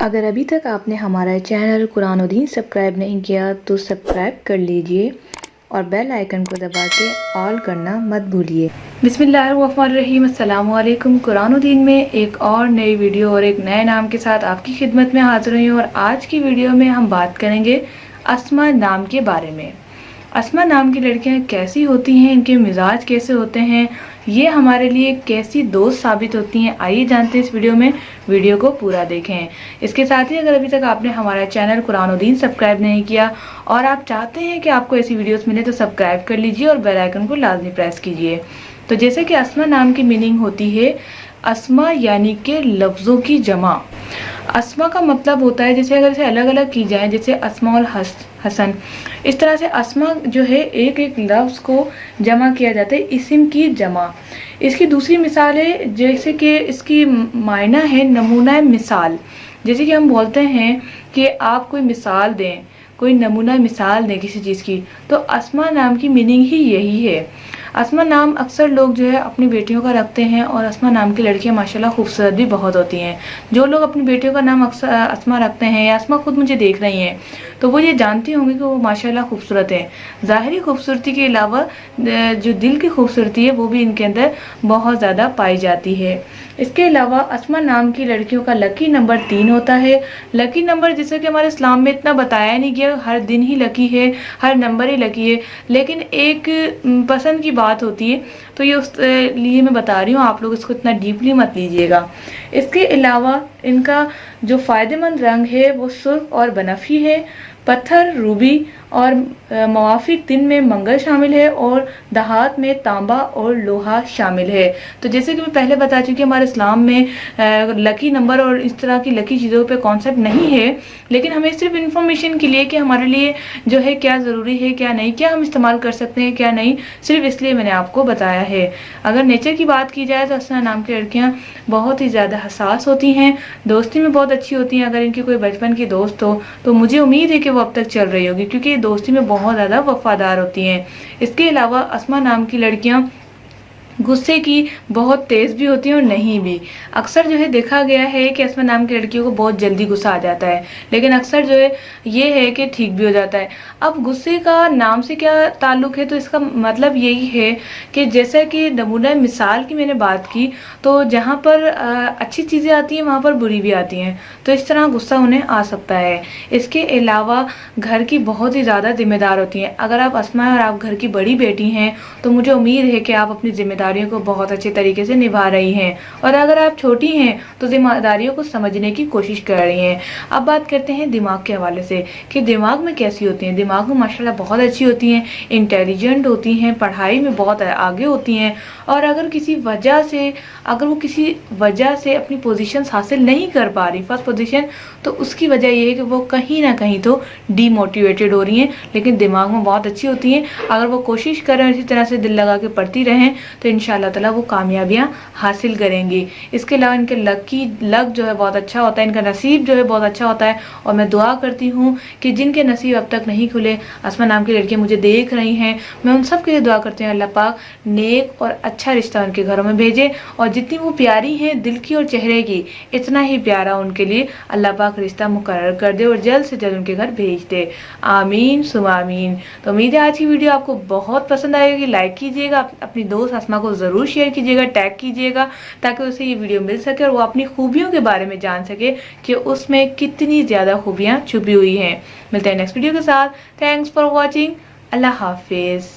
अगर अभी तक आपने हमारा चैनल कुरान और दीन सब्सक्राइब नहीं किया तो सब्सक्राइब कर लीजिए और बेल आइकन को दबा के ऑल करना मत भूलिए। बिस्मिल्लाहिर्रहमानिर्रहीम, अस्सलाम वालेकुम। कुरान और दीन में एक और नई वीडियो और एक नए नाम के साथ आपकी खिदमत में हाजिर हुई हूँ और आज की वीडियो में हम बात करेंगे अस्मा नाम के बारे में। अस्मा नाम की लड़कियां कैसी होती हैं, इनके मिजाज कैसे होते हैं, ये हमारे लिए कैसी दोस्त साबित होती हैं, आइए जानते हैं इस वीडियो में। वीडियो को पूरा देखें। इसके साथ ही अगर अभी तक आपने हमारा चैनल कुरान और दीन सब्सक्राइब नहीं किया और आप चाहते हैं कि आपको ऐसी वीडियोस मिले तो सब्सक्राइब कर लीजिए और बेल आइकन को लाजमी प्रेस कीजिए। तो जैसे कि अस्मा नाम की मीनिंग होती है अस्मा यानी कि लफ्ज़ों की जमा। अस्मा का मतलब होता है जैसे अगर इसे अलग अलग की जाए, जैसे अस्मा और हसन, इस तरह से अस्मा जो है एक एक लफ्ज़ को जमा किया जाता है, इस्म की जमा। इसकी दूसरी मिसाल है जैसे कि इसकी मायना है नमूना मिसाल। जैसे कि हम बोलते हैं कि आप कोई मिसाल दें, कोई नमूना मिसाल दें किसी चीज़ की, तो अस्मा नाम की मीनिंग ही यही है। अस्मा नाम अक्सर लोग जो है अपनी बेटियों का रखते हैं और अस्मा नाम की लड़कियां माशाल्लाह खूबसूरत भी बहुत होती हैं। जो लोग अपनी बेटियों का नाम अक्सर अस्मा रखते हैं या अस्मा खुद मुझे देख रही हैं तो वो ये जानती होंगी कि वो माशाल्लाह खूबसूरत है। ज़ाहिरी खूबसूरती के अलावा जो दिल की खूबसूरती है वो भी इनके अंदर बहुत ज़्यादा पाई जाती है। इसके अलावा अस्मा नाम की लड़कियों का लकी नंबर 3 होता है। लकी नंबर जैसे कि हमारे इस्लाम में इतना बताया नहीं गया, हर दिन ही लकी है, हर नंबर ही लकी है, लेकिन एक पसंद की बात होती है तो ये उस लिए मैं बता रही हूँ, आप लोग इसको इतना डीपली मत लीजिएगा। इसके अलावा इनका जो फ़ायदेमंद रंग है वो सुर्ख और बनफी है। पत्थर रूबी और मवाफिक दिन में मंगल शामिल है और दहात में तांबा और लोहा शामिल है। तो जैसे कि मैं पहले बता चुकी हमारे इस्लाम में लकी नंबर और इस तरह की लकी चीज़ों पे कॉन्सेप्ट नहीं है, लेकिन हमें सिर्फ इन्फॉर्मेशन के लिए कि हमारे लिए जो है क्या ज़रूरी है क्या नहीं, क्या हम इस्तेमाल कर सकते हैं क्या नहीं, सिर्फ इसलिए मैंने आपको बताया है। अगर नेचर की बात की जाए तो अस्मा नाम की लड़कियाँ बहुत ही ज़्यादा हसास होती हैं, दोस्ती में बहुत अच्छी होती हैं। अगर इनकी कोई बचपन की दोस्त हो तो मुझे उम्मीद है कि वो अब तक चल रही होगी, क्योंकि दोस्ती में बहुत ज़्यादा वफादार होती हैं। इसके अलावा अस्मा नाम की लड़कियां गुस्से की बहुत तेज़ भी होती हैं और नहीं भी। अक्सर जो है देखा गया है कि अस्मा नाम की लड़कियों को बहुत जल्दी गुस्सा आ जाता है, लेकिन अक्सर जो है ये है कि ठीक भी हो जाता है। अब गुस्से का नाम से क्या ताल्लुक़ है, तो इसका मतलब यही है कि जैसा कि नमूना मिसाल की मैंने बात की, तो जहाँ पर अच्छी चीज़ें आती हैं वहाँ पर बुरी भी आती हैं, तो इस तरह गुस्सा उन्हें आ सकता है। इसके अलावा घर की बहुत ही ज़्यादा जिम्मेदार होती हैं। अगर आप अस्मा और आप घर की बड़ी बेटी हैं तो मुझे उम्मीद है कि आप अपनी जिम्मेदारियों को बहुत अच्छे तरीके से निभा रही हैं, और अगर आप छोटी हैं तो जिम्मेदारियों को समझने की कोशिश कर रही हैं। अब बात करते हैं दिमाग के हवाले से कि दिमाग में कैसी होती हैं। दिमाग में माशाल्लाह बहुत अच्छी होती हैं, इंटेलिजेंट होती हैं, पढ़ाई में बहुत आगे होती हैं, और अगर वो किसी वजह से अपनी पोजीशन हासिल नहीं कर पा रही, फर्स्ट पोजीशन, तो उसकी वजह ये है कि वो कहीं ना कहीं तो डीमोटिवेटेड हो रही हैं, लेकिन दिमाग में बहुत अच्छी होती हैं। अगर वो कोशिश करें इसी तरह से दिल लगा के पढ़ती रहें तो इंशाअल्लाह ताला वो कामयाबियाँ हासिल करेंगी। इसके अलावा इनके लक जो है बहुत अच्छा होता है, इनका नसीब जो है बहुत अच्छा होता है, और मैं दुआ करती हूँ कि जिनके नसीब अब तक नहीं खुले, अस्मा नाम की लड़कियाँ मुझे देख रही हैं, मैं उन सब के लिए दुआ करती हूँ अल्लाह पाक नेक और अच्छा रिश्ता उनके घरों में भेजे, और जितनी वो प्यारी हैं दिल की और चेहरे की, इतना ही प्यारा उनके लिए अल्लाह पाक रिश्ता मुकर्रर कर दे और जल्द से जल्द उनके घर भेज दे। आमीन सुमा आमीन। तो उम्मीद है आज की वीडियो आपको बहुत पसंद आएगी। लाइक कीजिएगा, अपनी दोस्त अस्मा को ज़रूर शेयर कीजिएगा, टैग कीजिएगा, ताकि उसे ये वीडियो मिल सके और वो अपनी खूबियों के बारे में जान सके कि उसमें कितनी ज़्यादा खूबियाँ छुपी हुई हैं। मिलते हैं नेक्स्ट वीडियो के साथ। Thanks for watching. अल्लाह हाफिज़।